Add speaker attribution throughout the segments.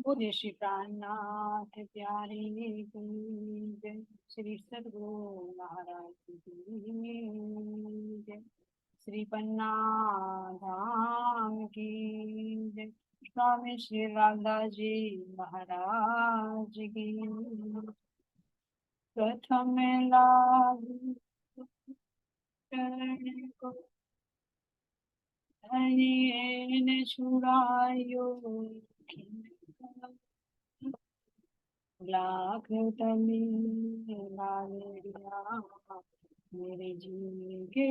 Speaker 1: बोले श्री प्राणनाथ प्यारे की जय। श्री सद्गुरु महाराज की जय। श्री पन्ना धाम की जय। स्वामी श्री रामदास जी महाराज की। प्रथम लागू चरण को धनिये ने छुड़ायो, लाख तली लालिया मेरे जी के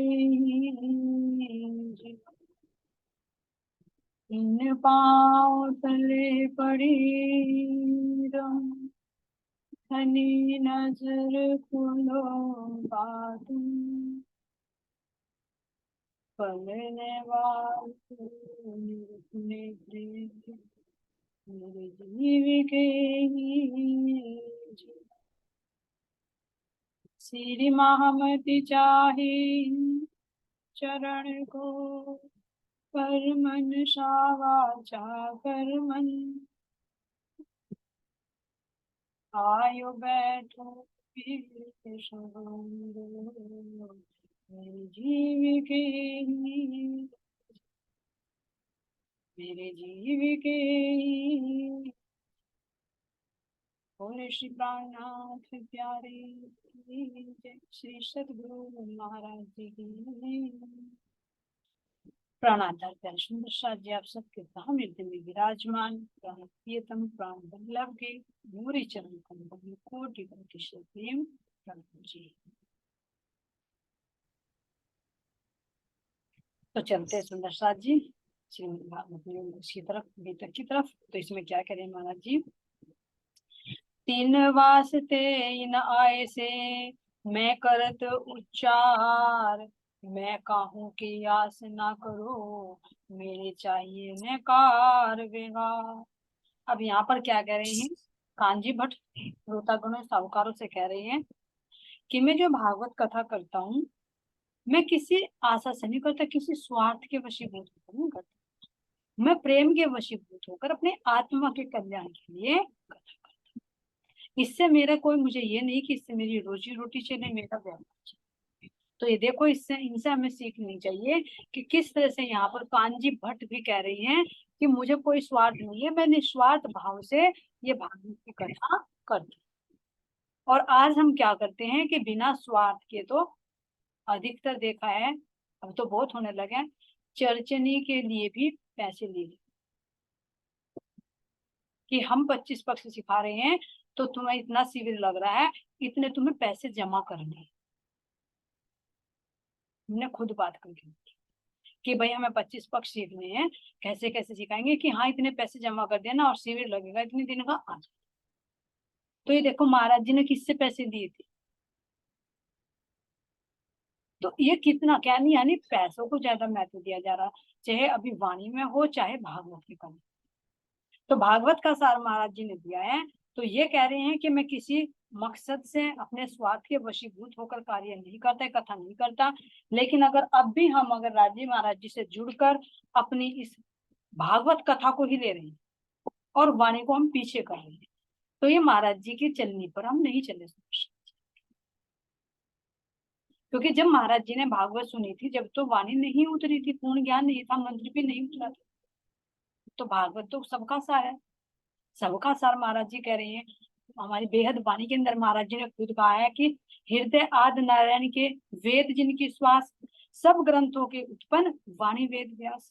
Speaker 1: इन पाँव तले पड़ी रम, धनी नजर खोलो बातू, पलने वाले मेरे जीव के श्री महामति चाहे चरण को, पर मन वाचा कर मन, आयो बैठो मेरे जीव के मेरे जीव के। बोले श्री प्राणनाथ प्यारे की जय। श्री सद्गुरु महाराज जी की। प्राणाधार प्यारे सुंदर साथ जी आप सबके धाम हृदय में विराजमान प्राण प्रियतम प्राण बल्लभ के मोरी चरण कमल कोटि कोटि प्रेम प्रभु जी। तो चलते सुंदर साथ जी श्रीमद् भागवत की तरफ, भीतर की तरफ। तो इसमें क्या करें महाराज जी। तीन वास्ते इन आए से मैं करत उच्चार, मैं कहूँ कि आस ना करो मेरे चाहिए न कार व्यवहार। अब यहाँ पर क्या कह रहे हैं, कांजी भट्ट रोतागणों साहूकारों से कह रहे हैं कि मैं जो भागवत कथा करता हूँ, मैं किसी आशा से नहीं करता, किसी स्वार्थ के वशीभूत होकर नहीं करता, मैं प्रेम के वशीभूत होकर अपने आत्मा के कल्याण के लिए कथा करता हूँ। इससे मेरा कोई मुझे ये नहीं कि इससे मेरी रोजी रोटी चले, मेरा व्यापार चले। तो ये देखो, इससे इनसे हमें सीखनी चाहिए कि किस तरह से यहाँ पर कांजी भट्ट भी कह रही हैं कि मुझे कोई स्वार्थ नहीं है, मैं निस्वार्थ भाव से ये भागवत की कथा करती हूँ। और आज हम क्या करते हैं कि बिना स्वार्थ के, तो अधिकतर देखा है, अब तो बहुत होने लगे, चर्चनी के लिए भी पैसे ले लें कि हम 25 पक्ष सिखा रहे हैं तो तुम्हें इतना शिविर लग रहा है, इतने तुम्हें पैसे जमा करने हैं। हमने खुद बात करके कि भाई हमें 25 पक्ष सीखने हैं, कैसे कैसे सिखाएंगे कि हाँ इतने पैसे जमा कर देना और शिविर लगेगा इतने दिन का आज। तो ये देखो महाराज जी ने किससे पैसे दिए थे, तो ये कितना क्या नहीं, यानी पैसों को ज्यादा महत्व दिया जा रहा, चाहे अभी वाणी में हो चाहे भागवत के कम। तो भागवत का सार महाराज जी ने दिया है। तो ये कह रहे हैं कि मैं किसी मकसद से अपने स्वार्थ के वशीभूत होकर कार्य नहीं करता, कथा नहीं करता, लेकिन अगर अब भी हम अगर राजीव महाराज जी से जुड़कर अपनी इस भागवत कथा को ही ले रहे हैं और वाणी को हम पीछे कर रहे हैं, तो ये महाराज जी की चलनी पर हम नहीं चले सकते। क्योंकि जब महाराज जी ने भागवत सुनी थी, जब तो वाणी नहीं उतरी थी, पूर्ण ज्ञान नहीं था, मंत्र भी नहीं उतरा था, तो भागवत तो सबका सार है, सबका सार महाराज जी कह रहे हैं। हमारी बेहद वाणी के अंदर महाराज जी ने खुद कहा है कि हृदय आदि नारायण के वेद जिनकी श्वास, सब ग्रंथों के उत्पन्न वाणी वेद व्यास।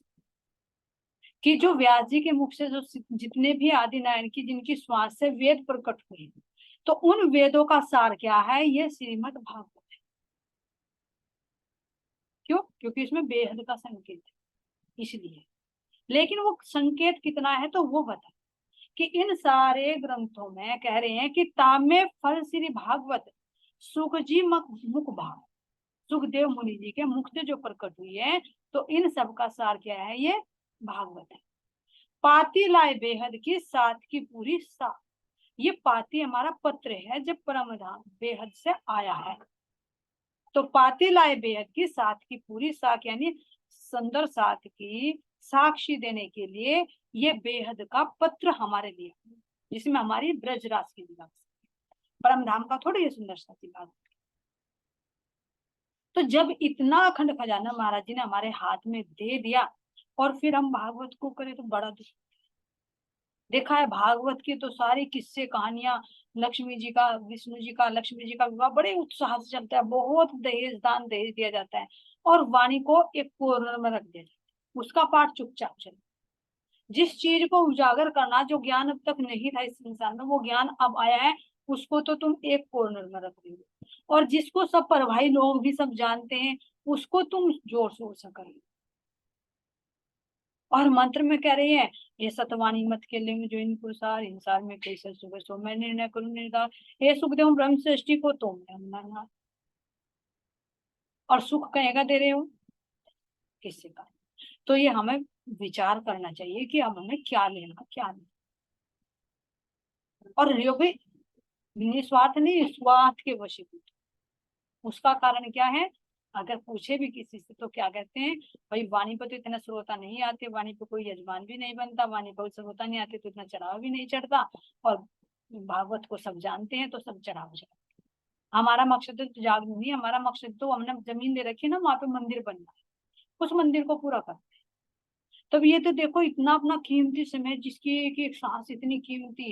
Speaker 1: कि जो व्यास जी के मुख से जो जितने भी आदि नारायण की जिनकी श्वास से वेद प्रकट हुए, तो उन वेदों का सार क्या है, ये श्रीमद् भागवत है। क्यों? क्योंकि इसमें बेहद का संकेत है, इसलिए। लेकिन वो संकेत कितना है तो वो बता कि इन सारे ग्रंथों में कह रहे हैं कि तामे फल श्री भागवत सुख जी मुख भाव, सुखदेव मुनि जी के मुख से जो प्रकट हुई है, तो इन सब का सार क्या है, ये भागवत है। पाती लाए बेहद की साथ की पूरी साथ, ये पाती हमारा पत्र है जब परमधाम बेहद से आया है। तो पाती लाए बेहद की साथ की पूरी साख, यानी सुंदर साथ की साक्षी देने के लिए ये बेहद का पत्र हमारे लिए, जिसमें हमारी ब्रजराज की लीला, परम धाम का थोड़ी ये सुंदर सा बात। तो जब इतना अखंड खजाना महाराज जी ने हमारे हाथ में दे दिया और फिर हम भागवत को करें तो बड़ा दुख। देखा है भागवत की तो सारी किस्से कहानियां, लक्ष्मी जी का, विष्णु जी का, लक्ष्मी जी का विवाह बड़े उत्साह से चलता है, बहुत दहेज दान दहेज दिया जाता है, और वाणी को एक कोर्नर में रख दिया जाता है, उसका पाठ चुपचाप चले। जिस चीज को उजागर करना, जो ज्ञान अब तक नहीं था इस संसार में, वो ज्ञान अब आया है, उसको तो तुम एक कॉर्नर में रख रहे हो, और जिसको सब परभाई लोग भी सब जानते हैं, उसको तुम जोर शोर से करो। और मंत्र में कह रही है, ये सतवाणी मत के लिंग जो इन पुरुषार हिंसार में कैसे सुबह सो मैं निर्णय करूं निर्धार, हे सुखदेव ब्रह्म सृष्टि को तो मैं, और सुख कहेगा दे रहे हो किससे का। तो ये हमें विचार करना चाहिए कि अब हमें क्या लेना क्या नहीं। और यो भी निस्वार्थ नहीं, स्वार्थ के वशीभूत। उसका कारण क्या है, अगर पूछे भी किसी से तो क्या कहते हैं, भाई वाणी पर तो इतना श्रोता नहीं आते, वाणी पर कोई यजमान भी नहीं बनता, वाणी पर श्रोता नहीं आते तो इतना चढ़ावा भी नहीं चढ़ता, और भागवत को सब जानते हैं तो सब चढ़ावा चढ़ा। हमारा मकसद तो जाग नहीं, हमारा मकसद तो हमने जमीन दे रखी है ना, वहां पे मंदिर बनना है, उस मंदिर को पूरा कर। तब ये तो देखो इतना अपना कीमती समय, जिसकी एक सांस इतनी कीमती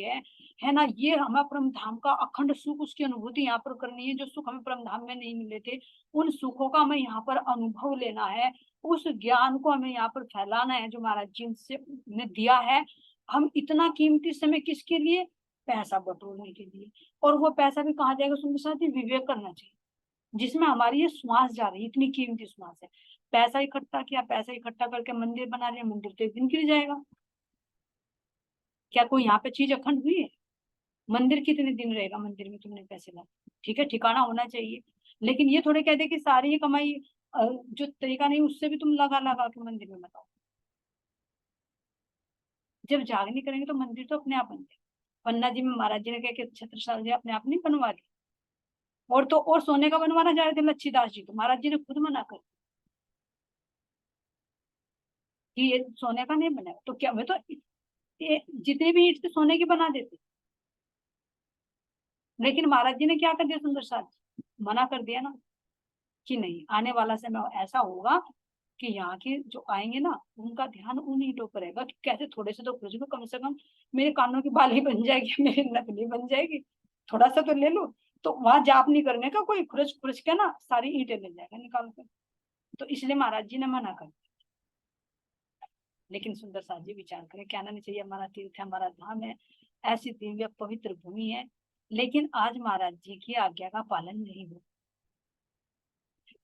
Speaker 1: है ना, ये हमें परम धाम का अखंड सुख, उसकी अनुभूति यहाँ पर करनी है, जो सुख हमें परम धाम में नहीं मिले थे, उन सुखों का हमें यहाँ पर अनुभव लेना है, उस ज्ञान को हमें यहाँ पर फैलाना है जो महाराज जी से ने दिया है। हम इतना कीमती समय किसके लिए, पैसा बटोरने के लिए, और वो पैसा भी कहाँ जाएगा सुनने साथ ही, विवेक करना चाहिए, जिसमें हमारी ये श्वास जा रही है, इतनी कीमती श्वास है। पैसा इकट्ठा किया, पैसा इकट्ठा करके मंदिर बना लिया, मंदिर तो एक दिन गिर जाएगा। क्या कोई यहाँ पे चीज अखंड हुई है, मंदिर कितने दिन रहेगा, मंदिर में तुमने पैसे लगा, ठीक है ठिकाना होना चाहिए, लेकिन ये थोड़े कहते कि सारी ही कमाई जो तरीका नहीं उससे भी तुम लगा लगा के मंदिर में बताओ। जब जागनी करेंगे तो मंदिर तो अपने आप बन जाए। पन्ना जी में महाराज जी ने कहा कि छत्रसाल जी अपने आप नहीं बनवा दी, और तो और सोने का बनवाना चाह रहे थे लच्छीदास जी, तो महाराज जी ने खुद मना कर कि ये सोने का नहीं बनेगा, तो क्या मैं तो ये जितने भी ईंट थे सोने की बना देते, लेकिन महाराज जी ने क्या कर दिया, सुंदर साथ मना कर दिया ना, कि नहीं, आने वाला समय ऐसा होगा कि यहाँ के जो आएंगे ना, उनका ध्यान उन ईंटों पर रहेगा कि कैसे थोड़े से तो खुर्ज में कम से कम मेरे कानों की बाली बन जाएगी, मेरी नकली बन जाएगी, थोड़ा सा तो ले लो। तो वहां जाप नहीं करने का, कोई खुरच खुरच के ना सारी ईंटें ले जाएगा निकाल कर। तो इसलिए महाराज जी ने मना कर दिया। लेकिन सुंदर साथ जी विचार करें, कहना नहीं चाहिए हमारा तीर्थ है, हमारा धाम है, ऐसी दिव्य पवित्र भूमि है, लेकिन आज महाराज जी की आज्ञा का पालन नहीं हो।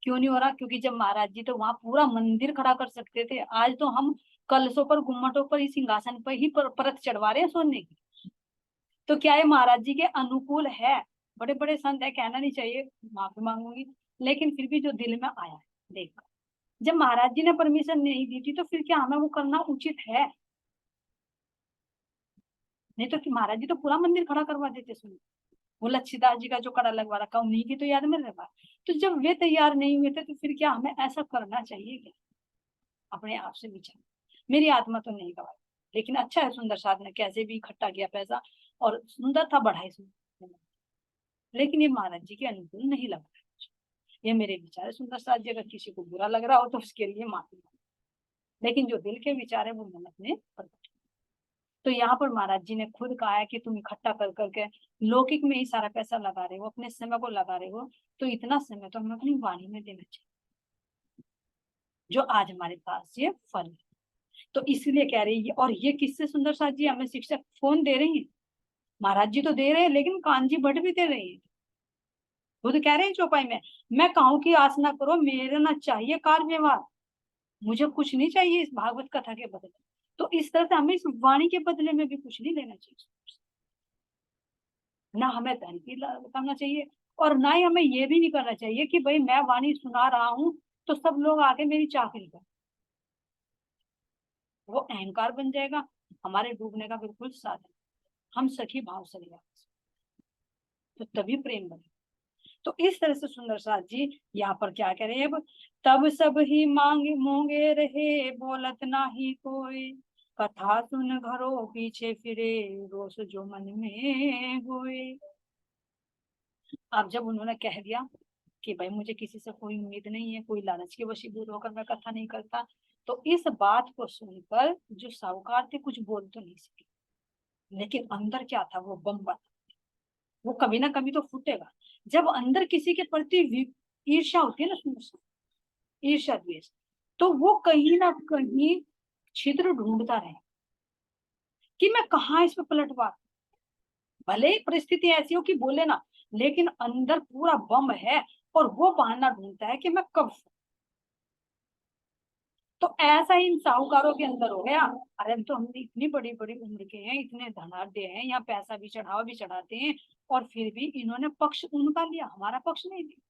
Speaker 1: क्यों नहीं हो रहा, क्योंकि जब महाराज जी तो वहां पूरा मंदिर खड़ा कर सकते थे, आज तो हम कलशों पर, गुम्मटों पर, ही सिंहासन पर ही परत चढ़वा रहे हैं सोने की। तो क्या ये महाराज जी के अनुकूल है, बड़े बड़े संत है, कहना नहीं चाहिए, माफी मांगूंगी, लेकिन फिर भी जो दिल में आया है देख, जब महाराज जी ने परमिशन नहीं दी थी तो फिर क्या हमें वो करना उचित है, नहीं तो कि महाराज जी तो पूरा मंदिर खड़ा करवा देते सुन। वो लच्छीदास जी का जो कड़ा लगवा रखा, उन्हीं की तो याद में रखा। तो जब वे तैयार नहीं हुए थे तो फिर क्या हमें ऐसा करना चाहिए क्या, अपने आप से विचार। मेरी आत्मा तो नहीं गवाई, लेकिन अच्छा है सुंदर साध ने कैसे भी इकट्ठा किया पैसा, और सुंदर था, बढ़ाई सुंदर, लेकिन ये महाराज जी के अनुकूल नहीं लग रहा है। ये मेरे विचार है सुंदर साध जी, अगर किसी को बुरा लग रहा हो तो उसके लिए माफी मांगो, लेकिन जो दिल के विचार है वो मैंने अपने प्रकट। तो यहाँ पर महाराज जी ने खुद कहा है कि तुम इकट्ठा कर करके लौकिक में ही सारा पैसा लगा रहे हो, अपने समय को लगा रहे हो, तो इतना समय तो हमें अपनी वाणी में देना चाहिए, जो आज हमारे पास ये फल है। तो इसलिए कह रही है, और ये किससे सुंदर साथ जी हमें शिक्षक फोन दे रही है, महाराज जी तो दे रहे हैं, लेकिन कानजी भट्ट भी दे रही है, खुद कह रहे हैं चौपाई में, मैं कहूं की आस ना करो, मेरे ना चाहिए कार व्यवहार, मुझे कुछ नहीं चाहिए इस भागवत कथा के बदले। तो इस तरह से हमें इस वाणी के बदले में भी कुछ नहीं लेना चाहिए, ना हमें धन की करना चाहिए, और ना ही हमें ये भी नहीं करना चाहिए कि भाई मैं वाणी सुना रहा हूं तो सब लोग आके मेरी चाकरी कर, वो अहंकार बन जाएगा, हमारे डूबने का बिल्कुल साधन। हम सखी भाव से लिया, तो तभी प्रेम बने। तो इस तरह से सुंदर साथ जी यहाँ पर क्या कह रहे हैं, अब तब सब ही मांगे मोंगे रहे, बोलत ना ही कोई, कथा सुन घरों पीछे फिरे, रोष जो मन में हुए। अब जब उन्होंने कह दिया कि भाई मुझे किसी से कोई उम्मीद नहीं है, कोई लालच के वशीभूत होकर मैं कथा नहीं करता, तो इस बात को सुनकर जो साहूकार थे कुछ बोल तो नहीं सके, लेकिन अंदर क्या था, वो बम बना, वो कभी ना कभी तो फूटेगा। जब अंदर किसी के प्रति ईर्ष्या होती है ना, ईर्ष्या द्वेष, तो वो कहीं ना कहीं छिद्र ढूंढता रहे कि मैं कहाँ इस पे पलटवार, भले ही परिस्थिति ऐसी हो कि बोले ना, लेकिन अंदर पूरा बम है और वो बहाना ढूंढता है कि मैं कब। तो ऐसा ही इन साहूकारों के अंदर हो गया, अरे तो हम इतनी बड़ी बड़ी उम्र के हैं, इतने धनाढ़ हैं, यहाँ पैसा भी चढ़ावा भी चढ़ाते हैं, और फिर भी इन्होंने पक्ष उनका लिया, हमारा पक्ष नहीं लिया।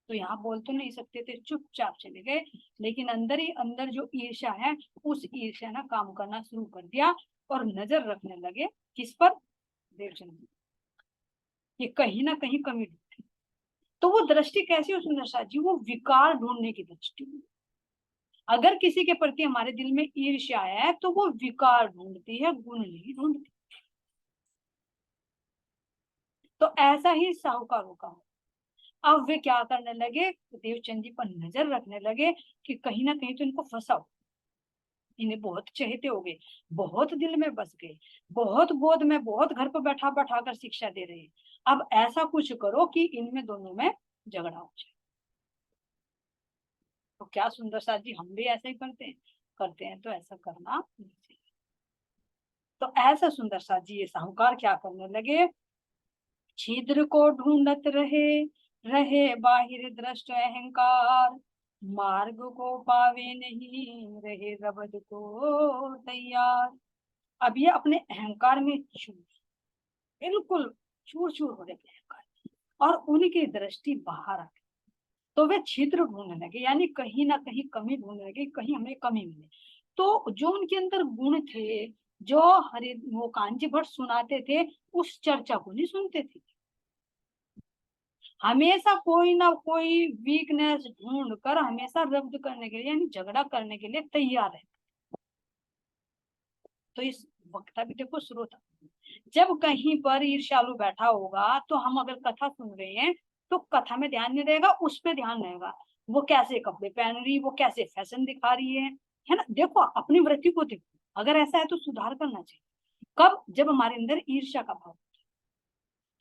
Speaker 1: तो यहाँ बोल तो नहीं सकते थे, चुपचाप चले गए, लेकिन अंदर ही अंदर जो ईर्ष्या है, उस ईर्ष्या ने काम करना शुरू कर दिया और नजर रखने लगे किस पर, देवचंद, ये कहीं ना कहीं कमी ढूंढते। तो वो दृष्टि कैसी हो सुंदर साथ जी, वो विकार ढूंढने की दृष्टि। अगर किसी के प्रति हमारे दिल में ईर्ष्या है तो वो विकार ढूंढती है, गुण नहीं ढूंढती। तो ऐसा ही साहूकारों का। अब वे क्या करने लगे, देवचंद जी पर नजर रखने लगे कि कहीं ना कहीं तो इनको फंसाओ, इन्हें बहुत चहेते हो गए, बहुत दिल में बस गए, बहुत गोद में, बहुत घर पर बैठा बैठा कर शिक्षा दे रहे हैं, अब ऐसा कुछ करो कि इनमें दोनों में झगड़ा हो जाए। तो क्या सुंदर साथ जी, हम भी ऐसा ही करते हैं तो ऐसा करना नहीं चाहिए। तो ऐसा सुंदर साथ जी ये साहूकार क्या करने लगे, छिद्र को ढूंढत रहे, रहे बाहिर दृष्ट अहंकार, मार्ग को पावे नहीं, रहे रबद को तैयार। अब ये अपने अहंकार में चूर, बिल्कुल चूर चूर हो रहे अहंकार, और उनकी दृष्टि बाहर आ गई। तो वे छिद्र ढूंढने लगे, यानी कहीं ना कहीं कमी ढूंढने लगे, कहीं हमें कमी मिले। तो जो उनके अंदर गुण थे, जो हरि वो कांची भट्ट सुनाते थे, उस चर्चा को नहीं सुनते थे, हमेशा कोई ना कोई वीकनेस ढूंढ कर हमेशा रद्द करने के लिए, यानी झगड़ा करने के लिए तैयार है। तो इस वक्ता भी देखो श्रोता, जब कहीं पर ईर्ष्यालु बैठा होगा तो हम अगर कथा सुन रहे हैं तो कथा में ध्यान नहीं रहेगा, उस पर ध्यान रहेगा, वो कैसे कपड़े पहन रही, वो कैसे फैशन दिखा रही है ना। देखो अपनी वृत्ति को देखो, अगर ऐसा है तो सुधार करना चाहिए। कब, जब हमारे अंदर ईर्ष्या का भाव,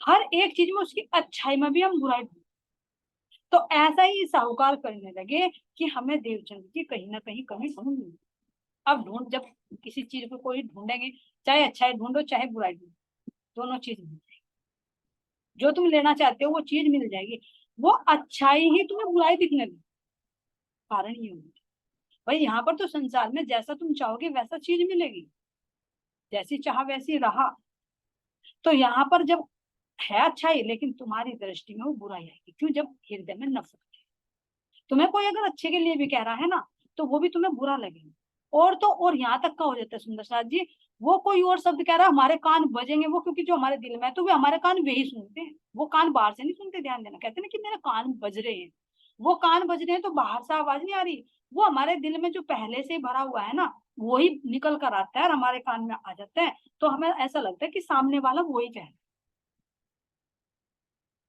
Speaker 1: हर एक चीज में उसकी अच्छाई में भी हम बुराई। तो ऐसा ही साहूकार करने लगे कि हमें देवचंद की कहीं ना कहीं कमी ढूंढनी। अब ढूंढ, जब किसी चीज को कोई ढूंढेंगे, चाहे अच्छाई ढूंढो चाहे बुराई ढूंढो, दोनों चीज मिल जाएगी, जो तुम लेना चाहते हो वो चीज मिल जाएगी। वो अच्छाई ही तुम्हें बुराई दिखने लगी, कारण ये होगी भाई, यहाँ पर तो संसार में जैसा तुम चाहोगे वैसा चीज मिलेगी, जैसी चाह वैसी रहा। तो यहाँ पर जब है अच्छाई, लेकिन तुम्हारी दृष्टि में वो बुराई आएगी, क्यों, जब हृदय में नफरत है। तुम्हें कोई अगर अच्छे के लिए भी कह रहा है ना, तो वो भी तुम्हें बुरा लगेगा। और तो और यहाँ तक का हो जाता है सुंदर साथ जी, वो कोई और शब्द कह रहा है हमारे कान बजेंगे, वो क्योंकि जो हमारे दिल में है तो वे हमारे कान वे ही सुनते हैं, वो कान बाहर से नहीं सुनते। ध्यान देना, कहते हैं ना कि मेरे कान बज रहे हैं, वो कान बज रहे हैं तो बाहर से आवाज नहीं आ रही, वो हमारे दिल में जो पहले से भरा हुआ है ना, वो ही निकल कर आता है और हमारे कान में आ जाता है। तो हमें ऐसा लगता है कि सामने वाला वो ही कह रहा है,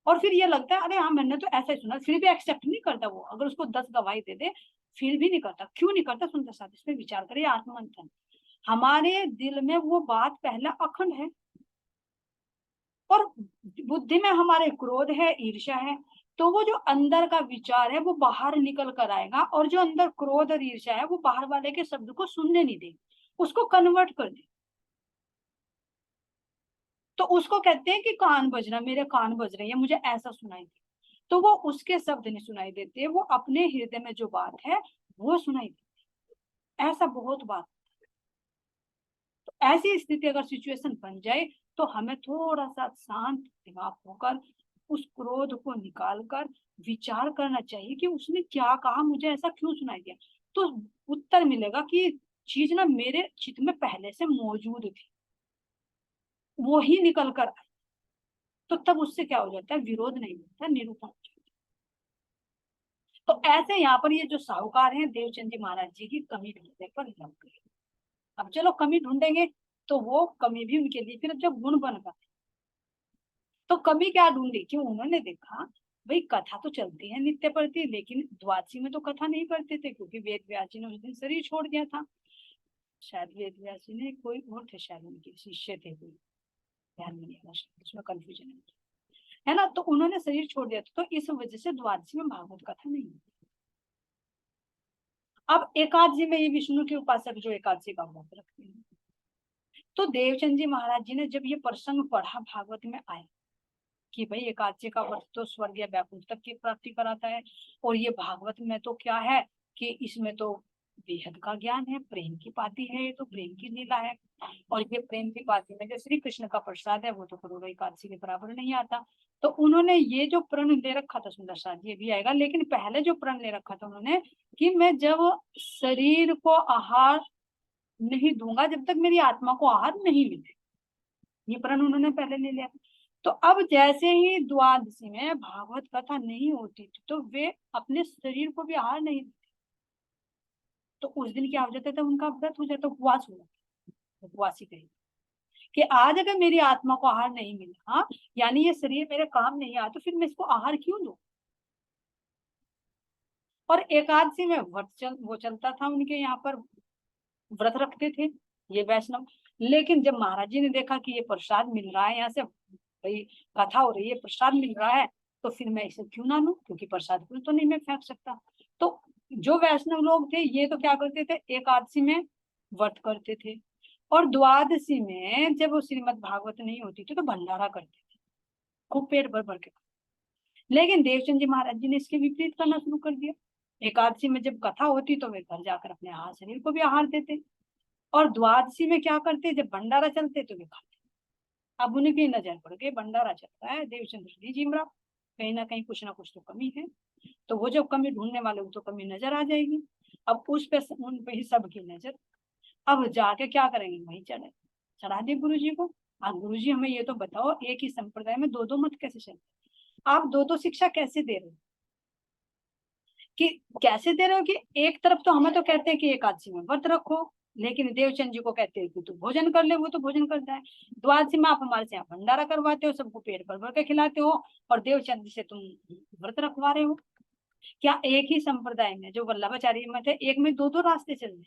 Speaker 1: और फिर ये लगता है अरे हाँ मैंने तो ऐसा ही सुना, फिर भी एक्सेप्ट नहीं करता वो, अगर उसको 10 गवाही दे दे फिर भी नहीं करता। क्यों नहीं करता सुनते साथ, इस पे विचार करिए, आत्ममंथन। हमारे दिल में वो बात पहले अखंड है, और बुद्धि में हमारे क्रोध है, ईर्ष्या है, तो वो जो अंदर का विचार है वो बाहर निकल कर आएगा, और जो अंदर क्रोध और ईर्ष्या है वो बाहर वाले के शब्द को सुनने नहीं देगी, उसको कन्वर्ट कर दे। तो उसको कहते हैं कि कान बजना, मेरे कान बज रहे हैं, मुझे ऐसा सुनाई दे। तो वो उसके शब्द नहीं सुनाई देते, वो अपने हृदय में जो बात है वो सुनाई देती। ऐसा बहुत बात। तो ऐसी स्थिति अगर सिचुएशन बन जाए तो हमें थोड़ा सा शांत दिमाग होकर उस क्रोध को निकाल कर विचार करना चाहिए कि उसने क्या कहा, मुझे ऐसा क्यों सुनाई दिया। तो उत्तर मिलेगा कि चीज ना मेरे चित्त में पहले से मौजूद थी, वो ही निकल कर आई। तो तब उससे क्या हो जाता है, विरोध नहीं होता, निरूपण हो जाता है। तो ऐसे यहाँ पर ये जो साहूकार हैं देवचंद जी महाराज जी की कमी ढूंढने पर लग गए। अब चलो कमी ढूंढेंगे तो वो कमी भी उनके लिए फिर जब गुण बन गए, तो कमी क्या ढूंढी कि उन्होंने देखा भाई कथा तो चलती है नित्य प्रति, लेकिन द्वादशी में तो कथा नहीं करते थे क्योंकि वेद व्यास जी ने उस दिन शरीर छोड़ दिया था। शायद वेद व्यास जी ने, कोई और थे शायद उनके शिष्य थे कोई, ध्यान नहीं आ रहा, उसमें कंफ्यूजन है ना। तो उन्होंने शरीर छोड़ दिया था, तो इस वजह से द्वादशी में भागवत कथा नहीं है। अब एकादशी में ये विष्णु के उपासक जो एकादशी का व्रत रखते हैं, तो देवचंद जी महाराज जी ने जब ये प्रसंग पढ़ा भागवत में आया कि भाई एकादशी का व्रत तो स्वर्ग या वैकुंठ तक की प्राप्ति कराता है, और ये भागवत में तो क्या है कि इसमें तो बेहद का ज्ञान है, प्रेम की पाती है, ये तो प्रेम की लीला है, और ये प्रेम की पाती में जो श्री कृष्ण का प्रसाद है वो तो करोड़ों एकादशी के बराबर नहीं आता। तो उन्होंने ये जो प्रण ले रखा था, सुंदर साथ ये भी आएगा, लेकिन पहले जो प्रण ले रखा था उन्होंने कि मैं जब शरीर को आहार नहीं दूंगा जब तक मेरी आत्मा को आहार नहीं मिले, ये प्रण उन्होंने पहले ले लिया। तो अब जैसे ही द्वादशी में भागवत कथा नहीं होती थी तो वे अपने शरीर को भी आहार नहीं देते, तो उस दिन क्या हो जाता था, उनका व्रत हो जाता, उपवास हो जाता, उपवासी कही कि आज अगर मेरी आत्मा को आहार नहीं मिला, यानी ये शरीर मेरे काम नहीं आया, तो फिर मैं इसको आहार क्यों दूं। और एकादशी में वो चलता था उनके यहाँ पर, व्रत रखते थे ये वैष्णव। लेकिन जब महाराज जी ने देखा कि ये प्रसाद मिल रहा है यहाँ से, भाई कथा हो रही है, प्रसाद मिल रहा है, तो फिर मैं इसे क्यों ना लूं, क्योंकि प्रसाद को तो नहीं मैं फेंक सकता। तो जो वैष्णव लोग थे ये तो क्या करते थे, एकादशी में व्रत करते थे, और द्वादशी में जब वो श्रीमद् भागवत नहीं होती थी तो भंडारा करते थे, खूब पेट भर भर के। लेकिन देवचंद जी महाराज जी ने इसके विपरीत करना शुरू कर दिया। एकादशी में जब कथा होती तो वे घर जाकर अपने आहार शरीर को भी आहार देते, और द्वादशी में क्या करते, जब भंडारा चलते तो वे खाते। अब उनकी नजर पड़ गई भंडारा चल रहा है, देवचंद्र जी जिमरा, कहीं ना कुछ तो कमी है। तो वो जब कमी ढूंढने वाले तो कमी नजर आ जाएगी। अब उन पे ही सबकी नजर। अब जाके क्या करेंगे, वही चढ़ा दिए गुरु जी को। हाँ गुरु जी हमें ये तो बताओ, एक ही संप्रदाय में दो दो मत कैसे चलते, आप दो दो शिक्षा कैसे दे रहे हो, कि कैसे दे रहे हो कि एक तरफ तो हमें तो कहते हैं कि एकादशी में व्रत रखो, लेकिन देवचंद जी को कहते हैं कि तू भोजन कर ले, वो तो भोजन करता है। द्वादशी में आप हमारे से यहाँ भंडारा करवाते हो, सबको पेट भर भर के खिलाते हो, और देवचंद जी से तुम व्रत रखवा रहे हो। क्या एक ही संप्रदाय में जो वल्लभाचार्य मत है, एक में दो दो रास्ते चल रहे।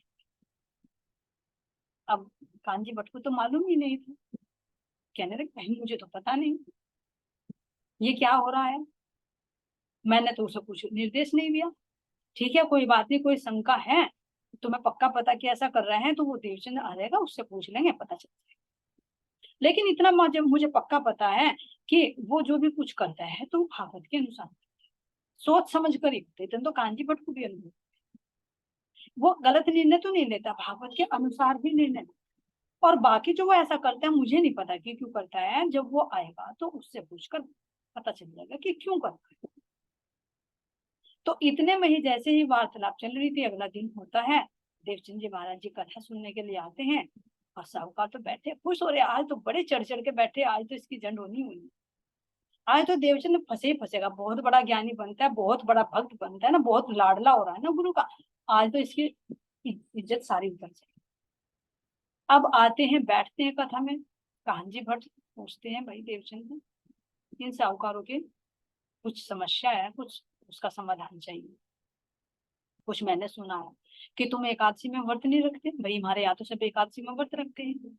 Speaker 1: अब कांजी भट्ट को तो मालूम ही नहीं था, कहने लगे भाई मुझे तो पता नहीं ये क्या हो रहा है, मैंने तो उसे कुछ निर्देश नहीं दिया। ठीक है कोई बात नहीं, कोई शंका है तुम्हें पक्का पता कि ऐसा कर रहे हैं तो वो देवचंद आ जाएगा, उससे पूछ लेंगे, पता चल जाएगा। लेकिन इतना मुझे पक्का पता है कि वो जो भी कुछ करता है तो भागवत के अनुसार सोच समझ कर ही होते। इतना तो कांजी भट्ट को भी अनुभव, वो गलत निर्णय तो नहीं लेता, भागवत के अनुसार भी निर्णय। और बाकी जो वो ऐसा करता है मुझे नहीं पता कि क्यों करता है, जब वो आएगा तो उससे पूछकर पता चल जाएगा कि क्यों करता है। तो इतने में ही जैसे ही वार्तालाप चल रही थी, अगला दिन होता है, देवचंद जी महाराज जी कथा सुनने के लिए आते हैं, और साहूकार तो बैठे खुश हो रहे, आज तो बड़े चढ़ चढ़ के बैठे, आज तो इसकी जंड होनी हुई, आज तो देवचंद फंसे ही फंसेगा, बहुत बड़ा ज्ञानी बनता है, बहुत बड़ा भक्त बनता है ना, बहुत लाडला हो रहा है ना गुरु का, आज तो इसकी इज्जत सारी उतर जाएगी। अब आते हैं बैठते हैं कथा में, कान्जी भट्ट पूछते हैं भाई देवचंद, इन साहूकारों के कुछ समस्या है, कुछ उसका समाधान चाहिए। कुछ मैंने सुना है कि तुम एकादशी में व्रत नहीं रखते, भाई हमारे यहाँ तो सब एकादशी में व्रत रखते हैं,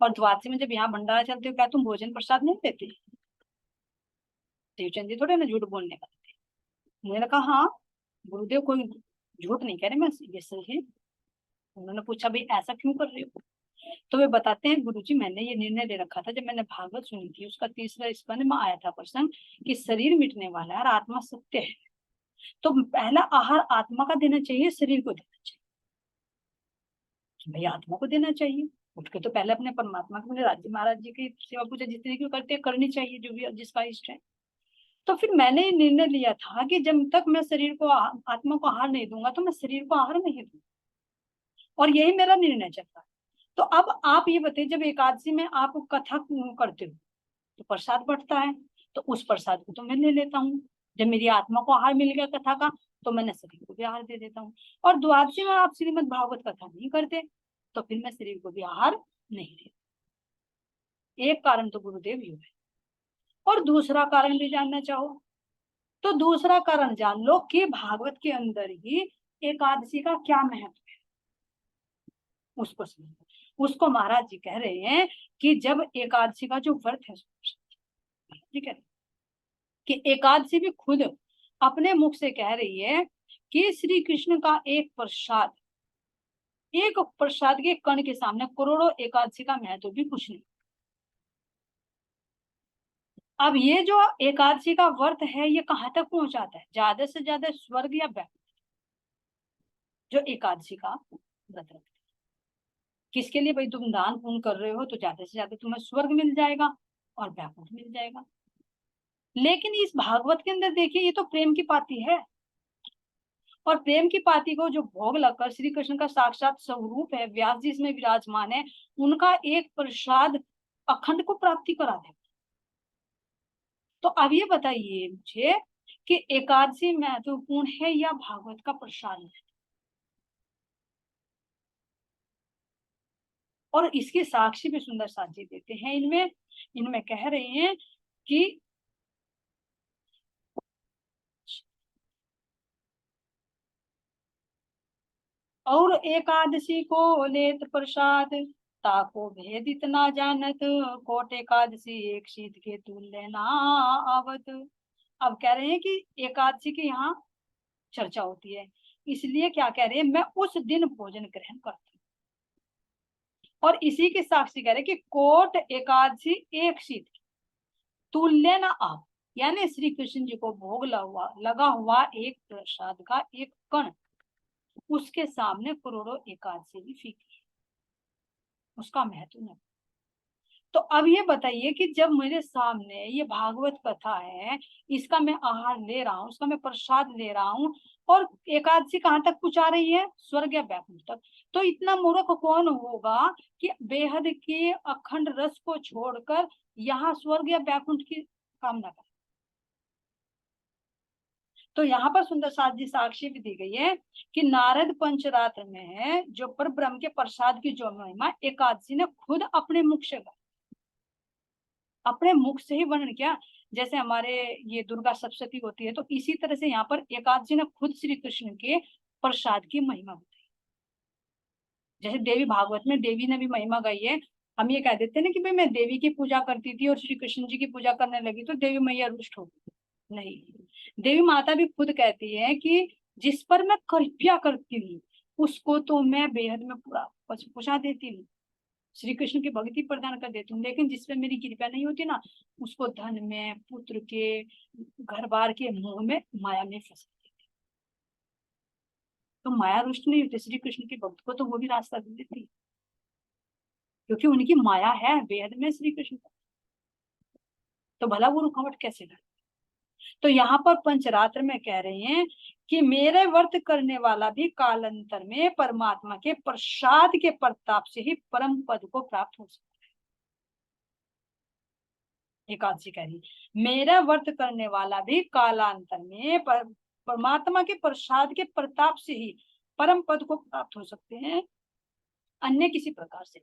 Speaker 1: और द्वादशी में जब यहाँ भंडारा चलते हो क्या तुम भोजन प्रसाद नहीं देते। देवचंद जी थोड़े ना झूठ बोलने का थे। मैंने कहा हाँ गुरुदेव कोई झूठ नहीं कह रहे, मैं ये सही है। उन्होंने पूछा भाई ऐसा क्यों कर रहे हो, तो वे बताते हैं गुरुजी मैंने ये निर्णय ले रखा था, जब मैंने भागवत सुनी थी उसका तीसरा स्कंद में आया था प्रसंग कि शरीर मिटने वाला है और आत्मा सत्य है, तो पहला आहार आत्मा का देना चाहिए, शरीर को देना चाहिए। भाई आत्मा को देना चाहिए, उठ के तो पहले अपने परमात्मा को, अपने राज्य महाराज जी की सेवा पूजा जितनी क्यों करते हैं करनी चाहिए, जो भी जिसका इष्ट है। तो फिर मैंने ये निर्णय लिया था कि जब तक मैं शरीर को आत्मा को आहार नहीं दूंगा तो मैं शरीर को आहार नहीं दूंगा, और यही मेरा निर्णय चल रहा है। तो अब आप ये बताइए, जब एकादशी में आप कथा करते हो तो प्रसाद बढ़ता है, तो उस प्रसाद को तो मैं ले लेता हूँ। जब मेरी आत्मा को आहार मिल गया कथा का, तो मैंने शरीर को भी आहार दे देता हूँ। और द्वादशी में आप श्रीमद् भागवत कथा नहीं करते, तो फिर मैं शरीर को भी आहार नहीं देता। एक कारण तो गुरुदेव यू है। और दूसरा कारण भी जानना चाहो तो दूसरा कारण जान लो कि भागवत के अंदर ही एकादशी का क्या महत्व है, उसको समझो। उसको महाराज जी कह रहे हैं कि जब एकादशी का जो व्रत है, ठीक है, कि एकादशी भी खुद अपने मुख से कह रही है कि श्री कृष्ण का एक प्रसाद के कण के सामने करोड़ों एकादशी का महत्व भी कुछ नहीं। अब ये जो एकादशी का व्रत है, ये कहाँ तक पहुंचाता है? ज्यादा से ज्यादा स्वर्ग या वैकुंठ। जो एकादशी का व्रत रखते हैं, किसके लिए? भाई तुम दान पुण्य कर रहे हो तो ज्यादा से ज्यादा तुम्हें स्वर्ग मिल जाएगा और वैकुंठ मिल जाएगा। लेकिन इस भागवत के अंदर देखिए, ये तो प्रेम की पाती है, और प्रेम की पाती को जो भोग लगकर श्री कृष्ण का साक्षात स्वरूप है, व्यास जी इसमें विराजमान है, उनका एक प्रसाद अखंड को प्राप्ति करा दे। तो अब ये बताइए मुझे कि एकादशी महत्वपूर्ण है या भागवत का प्रसाद? और इसके साक्षी भी सुंदर साक्षी देते हैं। इनमें इनमें कह रहे हैं कि और एकादशी को लेत प्रसाद, ताको भेद इतना जानत, कोट एकादशी एक शीत के तुल्य ना आवत। अब कह रहे हैं कि एकादशी की यहाँ चर्चा होती है, इसलिए क्या कह रहे हैं, मैं उस दिन भोजन ग्रहण करता हूँ। और इसी के साक्षी कह रहे हैं कि कोट एकादशी एक शीत तुल्य ना आव, यानी श्री कृष्ण जी को भोग लगा हुआ एक प्रसाद का एक कण, उसके सामने करोड़ों एकादशी भी फीकी है, उसका महत्व नहीं। तो अब ये बताइए कि जब मेरे सामने ये भागवत कथा है, इसका मैं आहार ले रहा हूँ, उसका मैं प्रसाद ले रहा हूँ, और एकादशी कहाँ तक पहुंचा रही है? स्वर्ग या वैकुंठ तक। तो इतना मूर्ख कौन होगा कि बेहद के अखंड रस को छोड़कर यहाँ स्वर्ग या वैकुंठ की कामना करे? तो यहाँ पर सुंदर साथ जी साक्षी भी दी गई है कि नारद पंचरात्र में है जो पर ब्रह्म के प्रसाद की जो महिमा एकादशी ने खुद अपने मुख से ही वर्णन किया। जैसे हमारे ये दुर्गा सप्तशती होती है, तो इसी तरह से यहाँ पर एकादशी ने खुद श्री कृष्ण के प्रसाद की महिमा बताई। जैसे देवी भागवत में देवी ने भी महिमा गाई है। हम ये कह देते हैं ना कि भाई मैं देवी की पूजा करती थी और श्री कृष्ण जी की पूजा करने लगी तो देवी मैया रुष्ट हो गई। नहीं, देवी माता भी खुद कहती है कि जिस पर मैं कृपया करती हूँ उसको तो मैं बेहद में पूरा पहुंचा देती हूँ, श्री कृष्ण की भक्ति प्रदान कर देती हूँ। लेकिन जिसपे मेरी कृपा नहीं होती ना, उसको धन में, पुत्र के, घर बार के मोह में, माया में फंसा देती। तो माया रुष्ट नहीं होती, श्री कृष्ण के भक्त को तो वो भी रास्ता दे देती, क्योंकि उनकी माया है बेहद में श्री कृष्ण का। तो भला वो रुकावट कैसे लगे? तो यहाँ पर पंचरात्र में कह रहे हैं कि मेरे व्रत करने वाला भी कालांतर में परमात्मा के प्रसाद के प्रताप से ही परम पद को प्राप्त हो सकता है। एकादशी कह रही मेरा व्रत करने वाला भी कालांतर में परमात्मा के प्रसाद के प्रताप से ही परम पद को प्राप्त हो सकते हैं, अन्य किसी प्रकार से।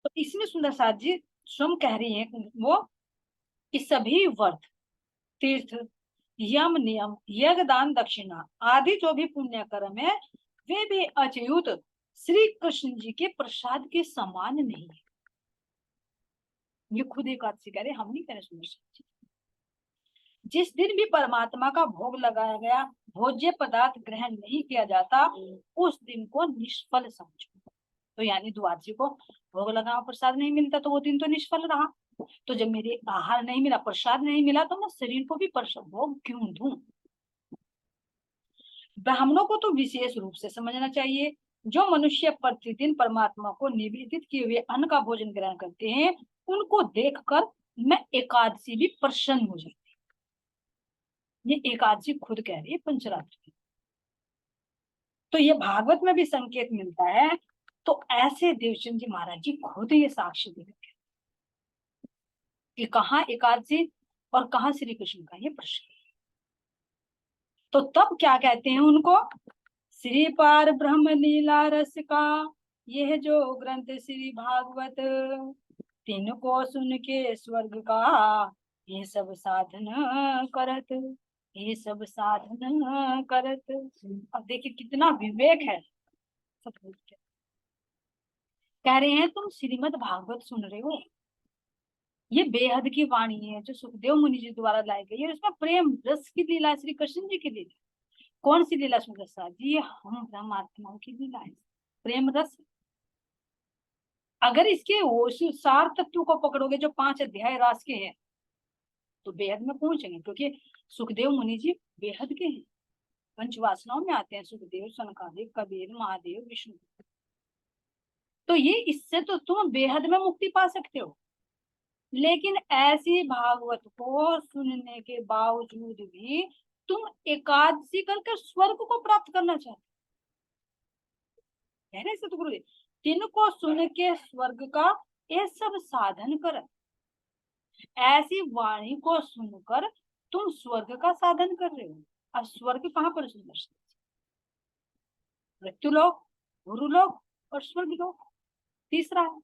Speaker 1: तो इसमें सुंदर साथ जी स्वयं कह रही हैं वो कि सभी व्रत, तीर्थ, यम, नियम, यज्ञ, दान, दक्षिणा आदि जो भी पुण्य कर्म है, वे भी अच्युत श्री कृष्ण जी के प्रसाद के समान नहीं है। ये खुद एकादशी कह रहे, हम नहीं कह रहे सुंदर साथ जी। जिस दिन भी परमात्मा का भोग लगाया गया, भोज्य पदार्थ ग्रहण नहीं किया जाता, उस दिन को निष्फल समझो। तो यानी द्वादशी को भोग लगा प्रसाद नहीं मिलता तो वो दिन तो निष्फल रहा। तो जब मेरे आहार नहीं मिला, प्रसाद नहीं मिला, तो मैं शरीर को भी भोग क्यों दूं? ब्राह्मणों को तो विशेष रूप से समझना चाहिए। जो मनुष्य प्रतिदिन परमात्मा को निवेदित किए हुए अन्न का भोजन ग्रहण करते हैं, उनको देखकर मैं एकादशी भी प्रसन्न हो जाती। ये एकादशी खुद कह रही है पंचरात्र में। तो ये भागवत में भी संकेत मिलता है तो ऐसे देवचंद जी महाराज जी खुद ये साक्ष्य दे रहे कि कहाँ एकादशी और कहाँ श्री कृष्ण का ये प्रश्न। तो तब क्या कहते हैं उनको, श्री पार ब्रह्म लीला रस का यह जो ग्रंथ श्री भागवत, तिनको सुन के स्वर्ग का ये सब साधन करत, ये सब साधन करत। अब देखिए कितना विवेक है सतगुरु के। कह रहे हैं तुम श्रीमद् भागवत सुन रहे हो, ये बेहद की वाणी है जो सुखदेव मुनि जी द्वारा लाई गई है, इसमें प्रेम रस की लीला श्री कृष्ण जी की लीला। कौन सी लीला सुंदर सा जी, ये हम ब्रह्म आत्माओं की लीला है, प्रेम रस। अगर इसके सार तत्व को पकड़ोगे जो 5 अध्याय रास के हैं तो बेहद में पहुंचेंगे, क्योंकि सुखदेव मुनि जी बेहद के हैं, पंचवासनाओं में आते हैं, सुखदेव, सनकादिक, कबीर, महादेव, विष्णु। तो ये इससे तो तुम बेहद में मुक्ति पा सकते हो। लेकिन ऐसी भागवत को सुनने के बावजूद भी तुम एकादशी करके स्वर्ग को प्राप्त करना चाहते, कह रहे सतगुरु जी, तिनको सुन के स्वर्ग का ये सब साधन कर। ऐसी वाणी को सुनकर तुम स्वर्ग का साधन कर रहे हो। अब स्वर्ग कहाँ पर सुंदर, मृत्यु लोक, गुरु लोक और स्वर्ग लोक। तीसरा है,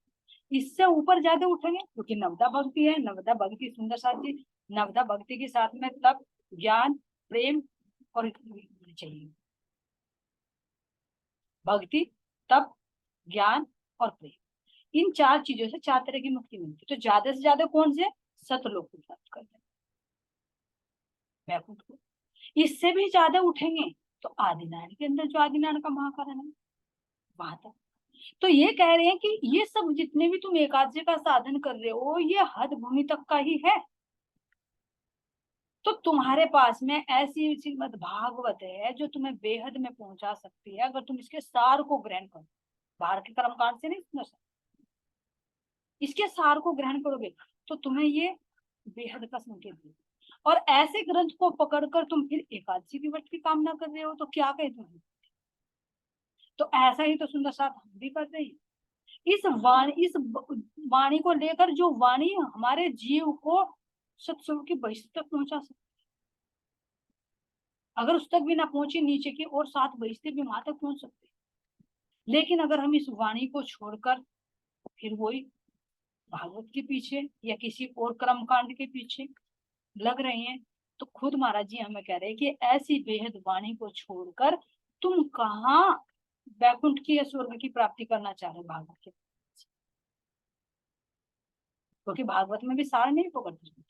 Speaker 1: इससे ऊपर ज्यादा उठेंगे क्योंकि नवदा भक्ति है। नवदा भक्ति सुंदर साथ जी, नवदा भक्ति के साथ में तप, ज्ञान, प्रेम और चाहिए। भक्ति, तप, ज्ञान और प्रेम, इन 4 चीजों से 4 तरह की मुक्ति मिलती है। तो ज्यादा से ज्यादा कौन से, सतलोक को प्राप्त कर दें, वैकुंठ को। इससे भी ज्यादा उठेंगे तो आदिनारायण के अंदर जो आदिनारायण का महाकरण है वहां तक। तो ये कह रहे हैं कि ये सब जितने भी तुम एकादशी का साधन कर रहे हो ये हद भूमि तक का ही है। तो तुम्हारे पास में ऐसी श्रीमद् भागवत है जो तुम्हें बेहद में पहुंचा सकती है, अगर तुम इसके सार को ग्रहण करो। बाहर के कर्मकांड से नहीं सुना, इसके सार को ग्रहण करोगे तो तुम्हें ये बेहद का संकेत देगा। और ऐसे ग्रंथ को पकड़कर तुम फिर एकादशी की व्रत की कामना कर रहे हो तो क्या कहे तुम्हें। तो ऐसा ही तो सुंदर साथ हम भी कर रहे हैं। इस वाणी को लेकर जो वाणी हमारे जीव को सत्संग की बहिष्ठ तक पहुंचा सकती, अगर उस तक भी ना पहुंचे नीचे की और 7 बहिष्ठ भी वहां तक पहुंच सकते। लेकिन अगर हम इस वाणी को छोड़कर फिर वही भागवत के पीछे या किसी और कर्म कांड के पीछे लग रहे हैं तो खुद महाराज जी हमें कह रहे हैं कि ऐसी बेहद वाणी को छोड़कर तुम कहाँ वैकुंठ की या स्वर्ग की प्राप्ति करना चाह रहे भागवत के। क्योंकि भागवत में भी सार नहीं पकड़ते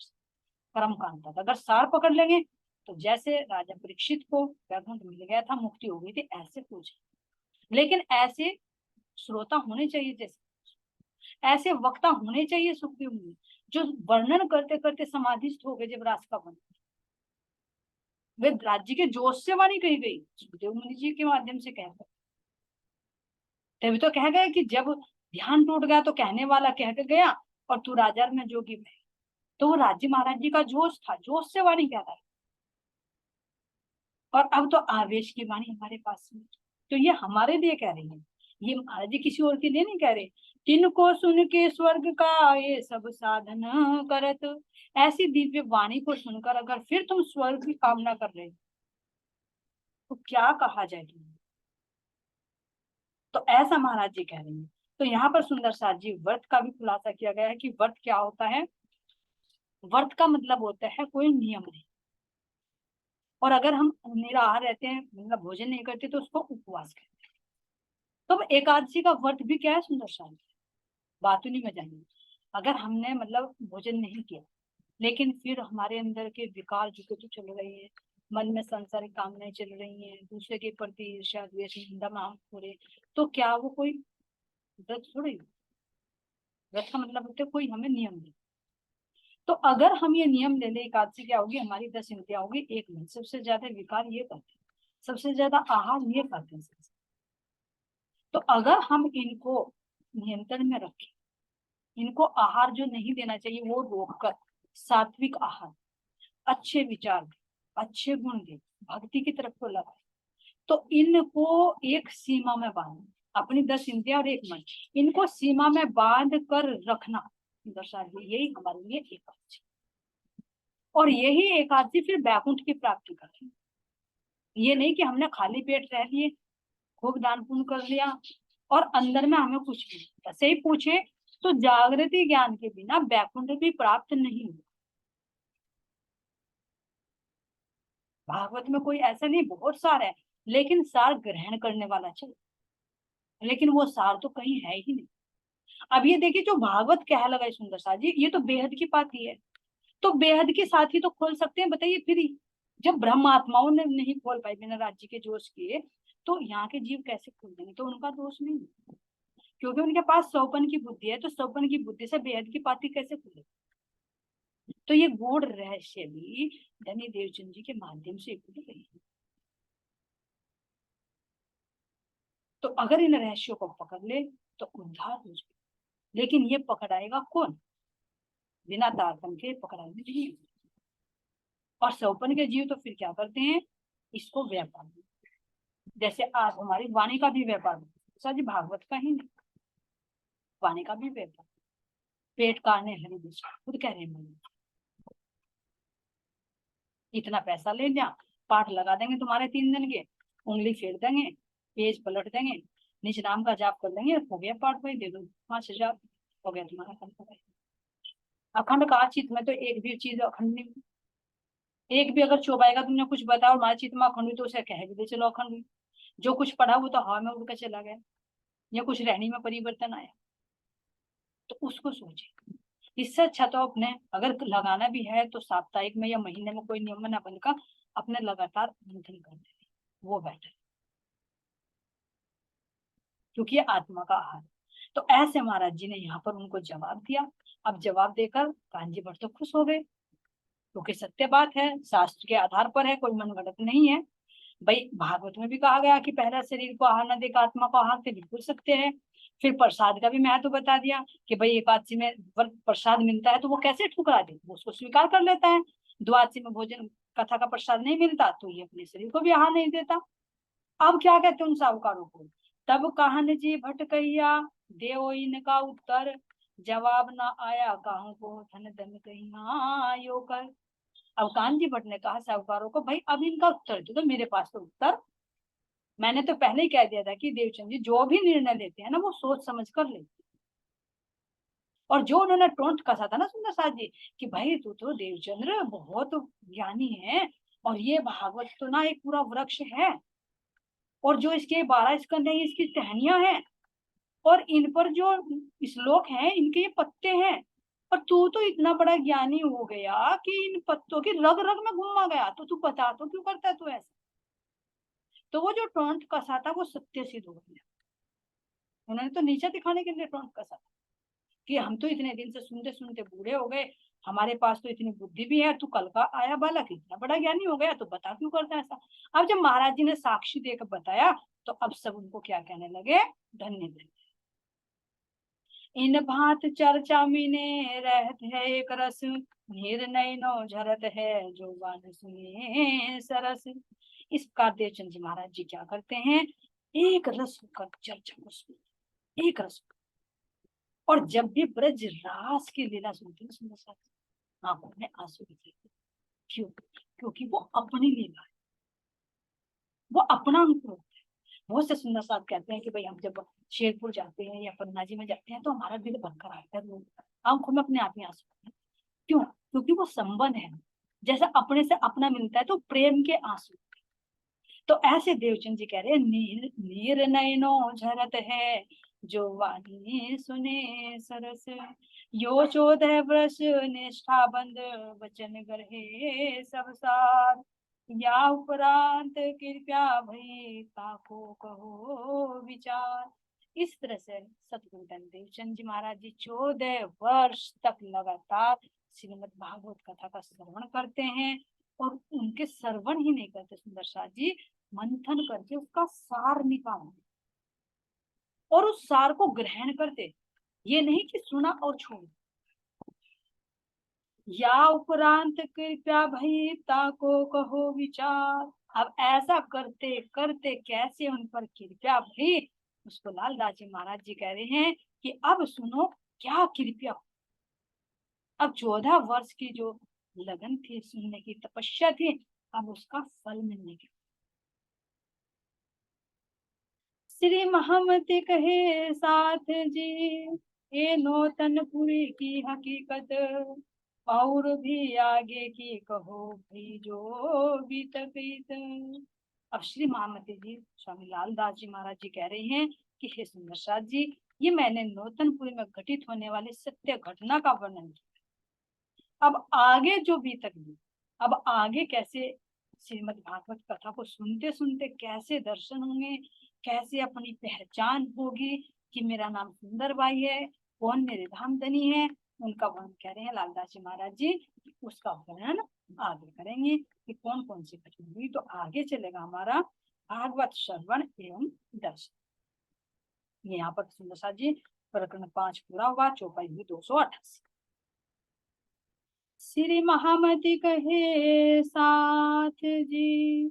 Speaker 1: कर्म कांड तक। अगर सार पकड़ लेंगे तो जैसे राजा परीक्षित को वैकुंठ मिल गया था, मुक्ति हो गई थी, ऐसे पूछे। लेकिन ऐसे श्रोता होने चाहिए, जैसे ऐसे वक्ता होने चाहिए सुखदेव मुनि जो वर्णन करते करते समाधिस्थ हो गए। जब रास का बन वे राज्य के जोश से वाणी कही गई, सुखदेव मुनि जी के माध्यम से कह गए। तभी तो कह गए कि जब ध्यान टूट गया तो कहने वाला कह के गया और तू राजा में जोगी में। तो वो राज्य महाराज जी का जोश था, जोश से वाणी कहता है। और अब तो आवेश की वाणी हमारे पास में, तो ये हमारे लिए कह रही है, ये महाराज जी किसी और के लिए नहीं कह रहे। तिनको सुन के स्वर्ग का ये सब साधन करत, ऐसी दिव्य वाणी को सुनकर अगर फिर तुम स्वर्ग की कामना कर रहे हो तो क्या कहा जाए तुम्हें। तो ऐसा महाराज जी कह रहे हैं। तो यहाँ पर सुंदर साथ जी व्रत का भी खुलासा किया गया है कि व्रत क्या होता है। व्रत का मतलब होता है कोई नियम नहीं, और अगर हम निराहार रहते हैं मतलब भोजन नहीं करते तो उसको उपवास कहते हैं। तो एकादशी का व्रत भी क्या है सुंदर साथ, बात नहीं में जाएंगे। अगर हमने मतलब भोजन नहीं किया लेकिन फिर हमारे अंदर के विकार जो तो चल रही है, मन में सांसारिक कामनाएं चल रही हैं, दूसरे के प्रति ईर्ष्या द्वेष निंदा नाम हो रहे, तो क्या वो कोई व्रत थोड़ी। व्रत का मतलब होता है कोई हमें नियम दे। तो अगर हम ये नियम ले ले एकादशी क्या होगी, हमारी 10 इंद्रियां होगी एक में। सबसे ज्यादा विकार ये करते हैं, सबसे ज्यादा आहार ये करते हैं। तो अगर हम इनको नियंत्रण में रखें, इनको आहार जो नहीं देना चाहिए वो रोककर सात्विक आहार, अच्छे विचार दे, अच्छे गुण दे, भक्ति की तरफ को लगाए, तो इनको एक सीमा में बांधे। अपनी 10 इंद्रियां और एक मन, इनको सीमा में बांध कर रखना सुंदर यही हमारे लिए एकादशी। और यही एकादशी फिर बैकुंठ की प्राप्ति करती है। ये नहीं कि हमने खाली पेट रह लिए, खूब दान पुण्य कर लिया और अंदर में हमें कुछ नहीं। ऐसे ही पूछे तो जागृति ज्ञान के बिना बैकुंठ भी प्राप्त नहीं हुआ। भागवत में कोई ऐसा नहीं, बहुत सार है, लेकिन सार ग्रहण करने वाला चाहिए, लेकिन वो सार तो कहीं है ही नहीं। अब ये देखिए, जो भागवत कह लगा सुंदर सा जी, ये तो बेहद की पाती है, तो बेहद के साथ ही तो खोल सकते हैं, बताइए फिर ही। जब ब्रह्म आत्माओं ने नहीं खोल पाई बिना राज्य के जोश के, तो यहाँ के जीव कैसे खोल देंगे? तो उनका दोष नहीं, क्योंकि उनके पास सौपन की बुद्धि है, तो सौपन की बुद्धि से बेहद की पाती कैसे खुले? तो ये गूढ़ रहस्य भी धनी देवचंद जी के माध्यम से खुल रही है। तो अगर इन रहस्यों को पकड़ ले तो उद्धार हो जाए, लेकिन ये पकड़ाएगा कौन? बिना तारतम के पकड़ाएंगे नहीं। और सौपन के जीव तो फिर क्या करते हैं? इसको व्यापार, जैसे आज हमारी वाणी का भी व्यापार सच भागवत का ही नहीं, वाणी का भी व्यापार। पेट काटने हरि बीच खुद कह रहे हैं, इतना पैसा ले लिया, पाठ लगा देंगे तुम्हारे 3 दिन के, उंगली फेर देंगे, पेज पलट देंगे, निज नाम का जाप कर देंगे, हो गया पाठ, भाई दे दो 5,000, हो गया तुम्हारा काम। अखंड का चित में तो एक भी चीज अखंड नहीं, एक भी अगर चौपाएगा तुमने कुछ बताओ हमारे चित में अखंड, तो उसे कह दे चलो अखंड। जो कुछ पढ़ा वो तो हवा में उड़ के चला गया, या कुछ रहनी में परिवर्तन आया, तो उसको सोचे। इससे अच्छा तो अपने अगर लगाना भी है तो साप्ताहिक में या महीने में कोई नियम बना बन का अपने लगातार मंथन कर दे, वो बेटर, क्योंकि ये आत्मा का आहार। तो ऐसे महाराज जी ने यहाँ पर उनको जवाब दिया। अब जवाब देकर कान्जी भट्ट तो खुश हो गए, क्योंकि सत्य बात है, शास्त्र के आधार पर है, कोई मनगढ़ंत नहीं है। भाई भागवत में भी कहा गया कि पहला शरीर को आहार न देकर आत्मा को आहार, से बिल्कुल सत्य है। फिर प्रसाद का भी महत्व बता दिया कि भाई एकादशी में प्रसाद मिलता है तो वो कैसे ठुकरा दे, वो उसको स्वीकार कर लेता है। द्वादशी में भोजन कथा का प्रसाद नहीं मिलता तो ये अपने शरीर को भी आहार नहीं देता। अब क्या कहते हैं उन साहूकारों को? तब कहन जी भट्ट कहिया, देव इनका उत्तर, जवाब ना आया गाँव को धन धन कहिया यो कर। अब कान्जी भट्ट ने कहा साहूकारों को, भाई अब इनका उत्तर दो, तो मेरे पास तो उत्तर, मैंने तो पहले ही कह दिया था कि देवचंद जी जो भी निर्णय लेते हैं ना वो सोच समझ कर लेते हैं। और जो उन्होंने टोंट कसा था ना सुंदर साथ जी कि भाई तू तो देवचंद्र बहुत ज्ञानी है, और ये भागवत तो ना एक पूरा वृक्ष है, और जो इसके 12 स्कंद है इसकी टहनियां हैं, और इन पर जो श्लोक हैं इनके ये पत्ते हैं, और तू तो इतना बड़ा ज्ञानी हो गया कि इन पत्तों की रग रग में घुमा गया, तो तू बता तो क्यों करता है तू ऐसा? तो वो जो टोंट कसा था वो सत्य सिद्ध हो गया। उन्होंने तो नीचा दिखाने के लिए टोंट कसा था कि हम तो इतने दिन से सुनते सुनते बूढ़े हो गए, हमारे पास तो इतनी बुद्धि भी है, तू कल का आया बालक इतना बड़ा ज्ञानी हो गया, तो बता क्यों करता है ऐसा? अब जब महाराज जी ने साक्षी देकर बताया तो अब सब उनको क्या कहने लगे? धन्य धन्य। इन भांत चर्चा मीने रहत है एक रस, निर्णय नो झरत है जो बान सुने सरस। इस प्रकार देवचंद जी महाराज जी क्या करते हैं? एक रस होकर चर्चा को सुनते, एक रस। और जब भी ब्रज रास की लीला सुनते हैं सुंदर साथ आंखों में आंसू दिखते। क्यों? क्योंकि वो अपनी लीला है, वो अपना अनुभव है। बहुत से सुंदर साथ कहते हैं कि भाई हम जब शेरपुर जाते हैं या पन्ना जी में जाते हैं तो हमारा दिल भरकर आता है, आंखों में अपने आप ही आंसू। क्यों? क्योंकि वो संबंध है, जैसे अपने से अपना मिलता है तो प्रेम के आंसू। तो ऐसे देवचंद जी कह रहे हैं, नीर नयनो झरत है जो वाणी सुने सरस, यो 14 वर्ष निष्ठा बंद वचन गढ़े सब सार, या उपरांत कृपया भई ताको कहो विचार। इस तरह से सतगुरु देवचंद जी महाराज जी 14 वर्ष तक लगातार श्रीमद् भागवत कथा का श्रवण करते हैं, और उनके श्रवण ही नहीं करते सुंदर साथ जी, मंथन करके उसका सार निकालते और उस सार को ग्रहण करते। ये नहीं कि सुना और छोड़। या उपरांत कृपया भई ताको कहो विचार। अब ऐसा करते करते कैसे उन पर कृपया भई, उसको लालदास जी महाराज जी कह रहे हैं कि अब सुनो क्या कृपया। अब 14 वर्ष की जो लगन थी, सुनने की तपस्या थी, अब उसका फल मिलने की। श्री महामति कहे साथ जी, ये नौतनपुरी की हकीकत, और भी आगे की कहो भी जो बीत बीत। अब श्री महामती जी स्वामी लालदास जी महाराज जी कह रहे हैं कि हे सुंदर साथ जी, ये मैंने नौतनपुरी में घटित होने वाली सत्य घटना का वर्णन किया। अब आगे जो बीतेगी, अब आगे कैसे श्रीमद् भागवत कथा को सुनते सुनते कैसे दर्शन होंगे, कैसे अपनी पहचान होगी कि मेरा नाम सुंदर बाई है, कौन मेरे धामधनी है, उनका वर्णन कह रहे हैं लालदास जी महाराज जी। उसका वर्णन आगे करेंगे कि कौन कौन सी घटना हुई। तो आगे चलेगा हमारा भागवत श्रवण एवं दर्शन। यहाँ पर सुंदर साथ जी प्रकरण 5 पूरा हुआ, चौपाई हुई 288। श्री महामति कहे साथ जी,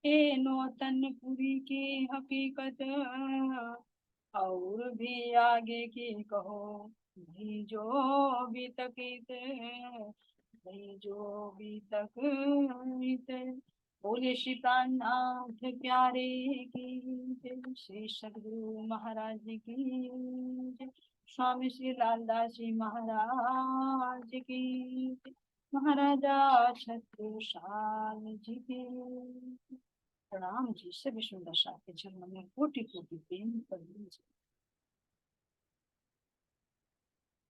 Speaker 1: ए नौतनपुरी की हकीकत, और भी आगे की कहो भी जो भी तकीत, भी जो भी तक। बोले श्री प्राणनाथ प्यारे की जय, श्री सदगुरु महाराज की जय, स्वामी श्री लालदास जी महाराज की जय, महाराजा छत्रसाल जी की प्रणाम जी। सभी सुंदर साथ के चरणों में कोटि कोटि प्रेम कर